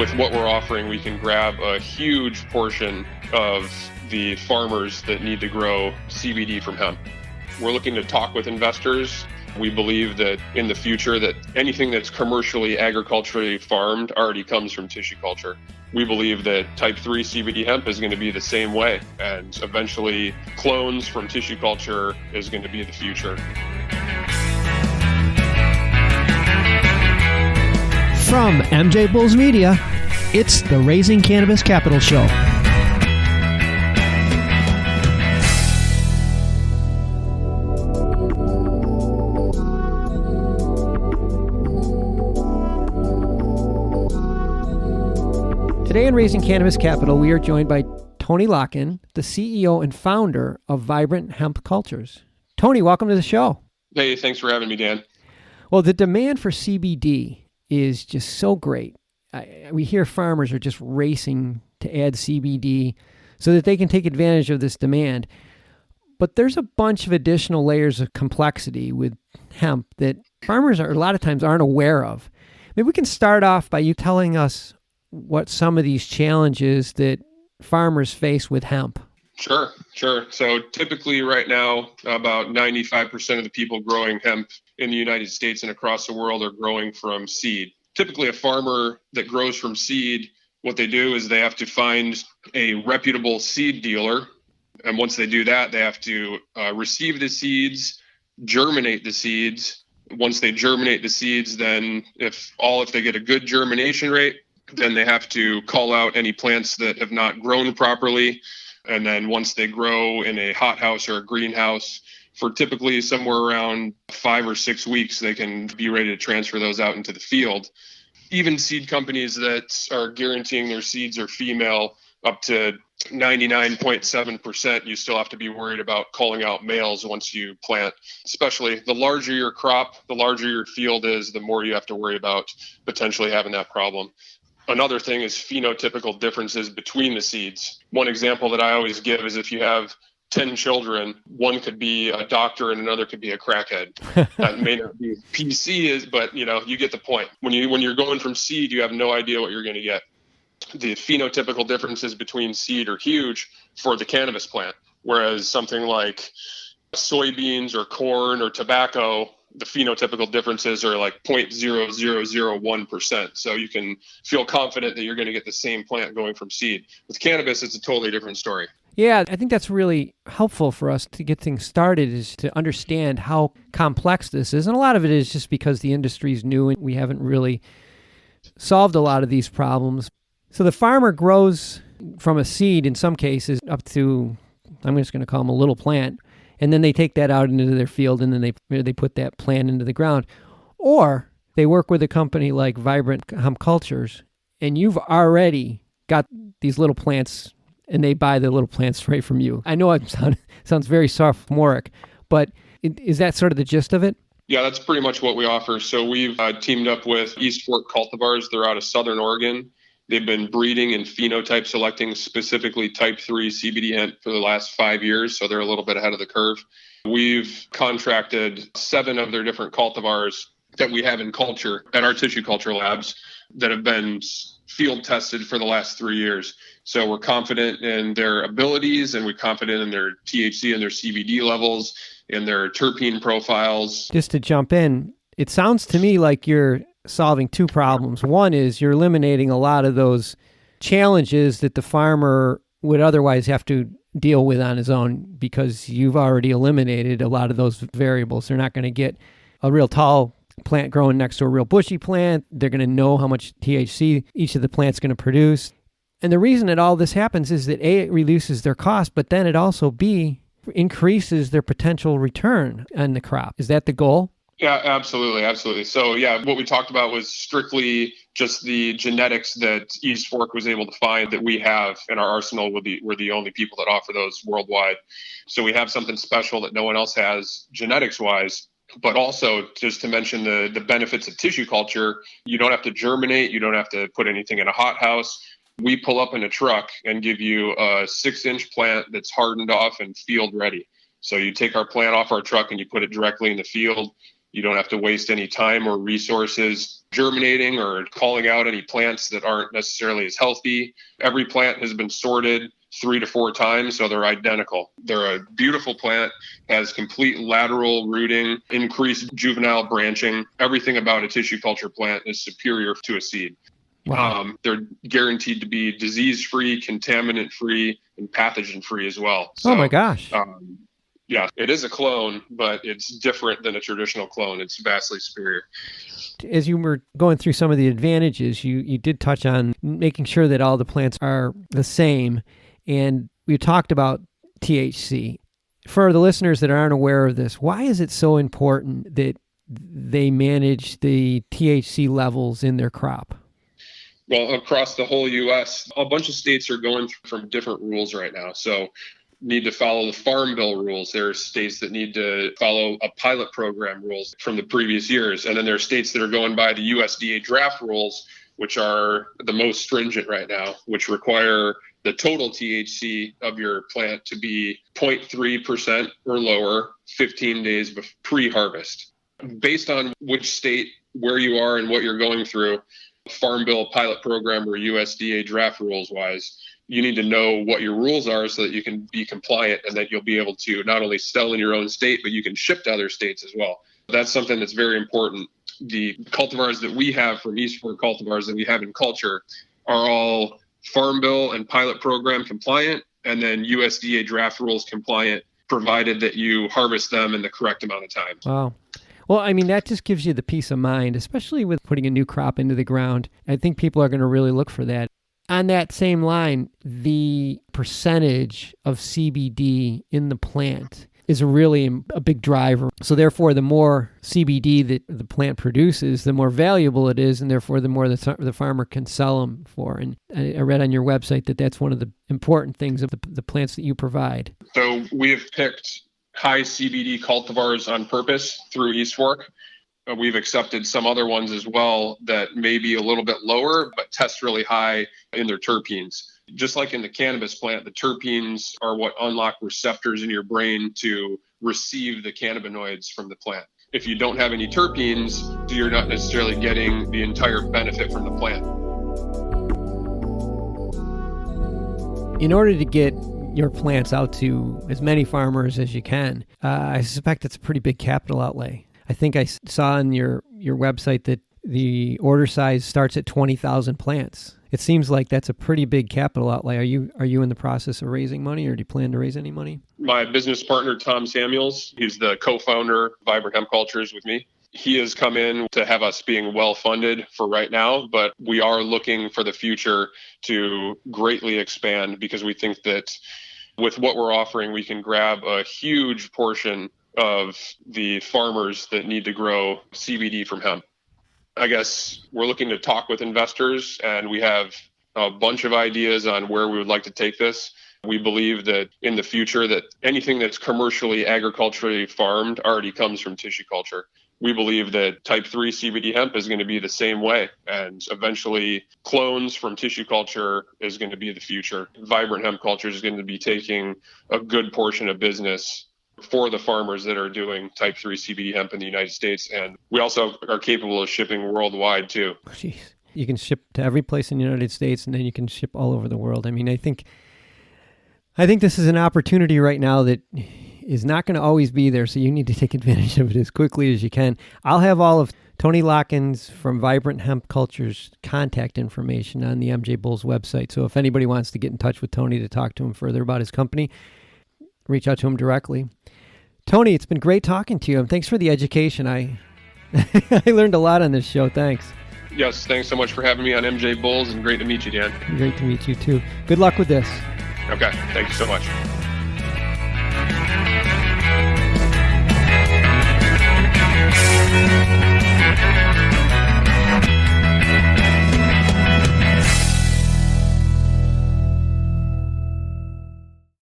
with what we're offering, we can grab a huge portion of the farmers that need to grow CBD from hemp. We're looking to talk with investors. We believe that in the future that anything that's commercially agriculturally farmed already comes from tissue culture. We believe that type 3 CBD hemp is going to be the same way, and eventually clones from tissue culture is going to be the future. From MJBulls Media, it's the Raising Cannabis Capital Show. Today on Raising Cannabis Capital, we are joined by Tony Locken, the CEO and founder of Vibrant Hemp-cultures. Tony, welcome to the show. Hey, thanks for having me, Dan. Well, the demand for CBD is just so great. We hear farmers are just racing to add CBD so that they can take advantage of this demand. But there's a bunch of additional layers of complexity with hemp that farmers a lot of times aren't aware of. Maybe we can start off by you telling us what some of these challenges that farmers face with hemp. Sure. So typically right now, about 95% of the people growing hemp in the United States and across the world are growing from seed. Typically a farmer that grows from seed, what they do is they have to find a reputable seed dealer. And once they do that, they have to receive the seeds, germinate the seeds. Once they germinate the seeds, then if they get a good germination rate, then they have to call out any plants that have not grown properly. And then once they grow in a hothouse or a greenhouse, for typically somewhere around 5 or 6 weeks, they can be ready to transfer those out into the field. Even seed companies that are guaranteeing their seeds are female up to 99.7%, you still have to be worried about calling out males once you plant. Especially the larger your crop, the larger your field is, the more you have to worry about potentially having that problem. Another thing is phenotypical differences between the seeds. One example that I always give is if you have 10 children, one could be a doctor and another could be a crackhead. That may not be PC, but you get the point. When you're going from seed, you have no idea what you're going to get. The phenotypical differences between seed are huge for the cannabis plant, whereas something like soybeans or corn or tobacco, the phenotypical differences are like 0.0001%. So you can feel confident that you're going to get the same plant going from seed. With cannabis, it's a totally different story. Yeah, I think that's really helpful for us to get things started, is to understand how complex this is. And a lot of it is just because the industry is new and we haven't really solved a lot of these problems. So the farmer grows from a seed in some cases up to, I'm just going to call them a little plant, and then they take that out into their field and then they put that plant into the ground. Or they work with a company like Vibrant Hemp-cultures, and you've already got these little plants and they buy the little plants right from you. I know it sounds very sophomoric, but is that sort of the gist of it? Yeah, that's pretty much what we offer. So we've teamed up with East Fork Cultivars. They're out of Southern Oregon. They've been breeding and phenotype selecting specifically type 3 CBD hemp for the last 5 years, so they're a little bit ahead of the curve. We've contracted 7 of their different cultivars that we have in culture at our tissue culture labs that have been field tested for the last 3 years. So we're confident in their abilities, and we're confident in their THC and their CBD levels and their terpene profiles. Just to jump in, it sounds to me like you're solving 2 problems. One is you're eliminating a lot of those challenges that the farmer would otherwise have to deal with on his own, because you've already eliminated a lot of those variables. They're not going to get a real tall plant growing next to a real bushy plant. They're going to know how much THC each of the plants going to produce. And the reason that all this happens is that A, it reduces their cost, but then it also B, increases their potential return on the crop. Is that the goal? Yeah, absolutely. So yeah, what we talked about was strictly just the genetics that East Fork was able to find that we have in our arsenal. We're the only people that offer those worldwide. So we have something special that no one else has genetics-wise. But also, just to mention the benefits of tissue culture, you don't have to germinate. You don't have to put anything in a hothouse. We pull up in a truck and give you a 6-inch plant that's hardened off and field ready. So you take our plant off our truck and you put it directly in the field. You don't have to waste any time or resources germinating or calling out any plants that aren't necessarily as healthy. Every plant has been sorted 3 to 4 times, so they're identical. They're a beautiful plant, has complete lateral rooting, increased juvenile branching. Everything about a tissue culture plant is superior to a seed. Wow. They're guaranteed to be disease-free, contaminant-free, and pathogen-free as well. So, oh my gosh. Yeah, it is a clone, but it's different than a traditional clone. It's vastly superior. As you were going through some of the advantages, you did touch on making sure that all the plants are the same. And we talked about THC. For the listeners that aren't aware of this, why is it so important that they manage the THC levels in their crop? Well, across the whole U.S., a bunch of states are going from different rules right now. So need to follow the Farm Bill rules. There are states that need to follow a pilot program rules from the previous years. And then there are states that are going by the USDA draft rules, which are the most stringent right now, which require the total THC of your plant to be 0.3% or lower 15 days pre-harvest. Based on which state, where you are, and what you're going through, Farm Bill pilot program or USDA draft rules wise, you need to know what your rules are so that you can be compliant and that you'll be able to not only sell in your own state, but you can ship to other states as well. That's something that's very important. The cultivars that we have from East Fork cultivars that we have in culture are all Farm Bill and pilot program compliant, and then USDA draft rules compliant, provided that you harvest them in the correct amount of time. Wow. Well, I mean, that just gives you the peace of mind, especially with putting a new crop into the ground. I think people are going to really look for that. On that same line, the percentage of CBD in the plant is really a big driver. So therefore, the more CBD that the plant produces, the more valuable it is, and therefore the more the farmer can sell them for. And I read on your website that that's one of the important things of the plants that you provide. So we have picked high CBD cultivars on purpose through East Fork. We've accepted some other ones as well that may be a little bit lower, but test really high in their terpenes. Just like in the cannabis plant, the terpenes are what unlock receptors in your brain to receive the cannabinoids from the plant. If you don't have any terpenes, you're not necessarily getting the entire benefit from the plant. In order to get your plants out to as many farmers as you can, I suspect it's a pretty big capital outlay. I think I saw on your website that the order size starts at 20,000 plants. It seems like that's a pretty big capital outlay. Are you in the process of raising money, or do you plan to raise any money? My business partner, Tom Samuels, he's the co-founder of Vibrant Hemp-Cultures with me. He has come in to have us being well-funded for right now, but we are looking for the future to greatly expand because we think that with what we're offering, we can grab a huge portion of the farmers that need to grow CBD from hemp. I guess we're looking to talk with investors, and we have a bunch of ideas on where we would like to take this. We believe that in the future that anything that's commercially agriculturally farmed already comes from tissue culture. We believe that type 3 CBD hemp is going to be the same way, and eventually clones from tissue culture is going to be the future. Vibrant Hemp Cultures is going to be taking a good portion of business for the farmers that are doing type 3 CBD hemp in the United States. And we also are capable of shipping worldwide too. Jeez. You can ship to every place in the United States, and then you can ship all over the world. I mean, I think this is an opportunity right now that is not going to always be there, so you need to take advantage of it as quickly as you can. I'll have all of Tony Locken's from Vibrant Hemp Cultures contact information on the MJBulls website. So if anybody wants to get in touch with Tony to talk to him further about his company, reach out to him directly. Tony, it's been great talking to you, and thanks for the education. I learned a lot on this show. Thanks. Yes, thanks so much for having me on MJBulls, and great to meet you, Dan. Great to meet you, too. Good luck with this. Okay, thank you so much.